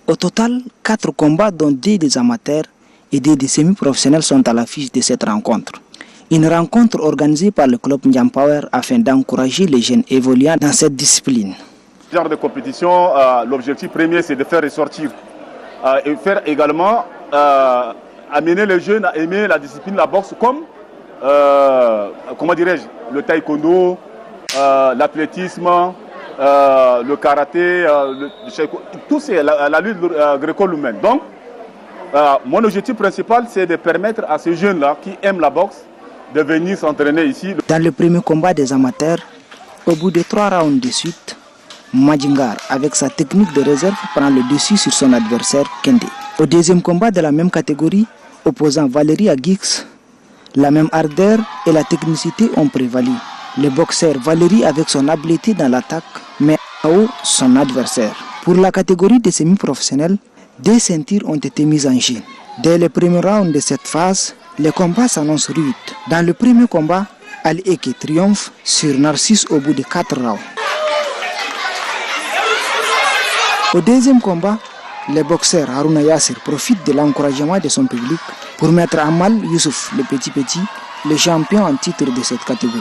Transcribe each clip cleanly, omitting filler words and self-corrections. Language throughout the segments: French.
Au total, 4 combats dont 2 des amateurs et 2 des semi-professionnels sont à l'affiche de cette rencontre. Une rencontre organisée par le club Ndiam Power afin d'encourager les jeunes évoluant dans cette discipline. Ce genre de compétition, l'objectif premier c'est de faire ressortir et faire également amener les jeunes à aimer la discipline, la boxe comme, comment dirais-je, le taekwondo, l'athlétisme, le karaté, tout c'est la lutte gréco-romaine. Donc, mon objectif principal c'est de permettre à ces jeunes-là qui aiment la boxe de venir s'entraîner ici. Dans le premier combat des amateurs, au bout de 3 rounds de suite, Madjingar, avec sa technique de réserve, prend le dessus sur son adversaire Kende. Au deuxième combat de la même catégorie, opposant Valérie à Gix, la même ardeur et la technicité ont prévalu. Le boxeur Valérie, avec son habileté dans l'attaque, met à haut son adversaire. Pour la catégorie des semi-professionnels, 2 ceintures ont été mises en jeu. Dès le premier round de cette phase, les combats s'annoncent rudes. Dans le premier combat, Ali Eke triomphe sur Narcisse au bout de 4 rounds. Au deuxième combat, le boxeur Haruna Yasser profite de l'encouragement de son public pour mettre à mal Youssouf le petit, le champion en titre de cette catégorie.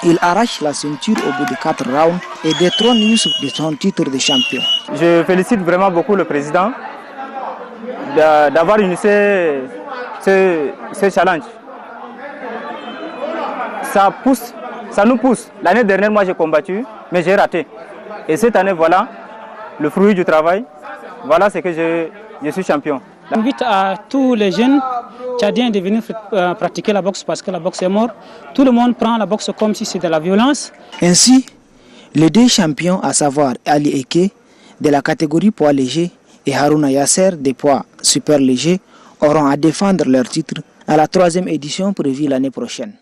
Il arrache la ceinture au bout de 4 rounds et détrône Youssouf de son titre de champion. Je félicite vraiment beaucoup le président d'avoir initié ce challenge. Ça nous pousse. L'année dernière, moi j'ai combattu, mais j'ai raté. Et cette année, voilà, le fruit du travail, voilà ce que je suis champion. J'invite à tous les jeunes tchadiens de venir pratiquer la boxe parce que la boxe est morte. Tout le monde prend la boxe comme si c'était de la violence. Ainsi, les 2 champions, à savoir Ali Eke de la catégorie poids léger et Haruna Yasser des poids super légers, auront à défendre leur titre à la 3e édition prévue l'année prochaine.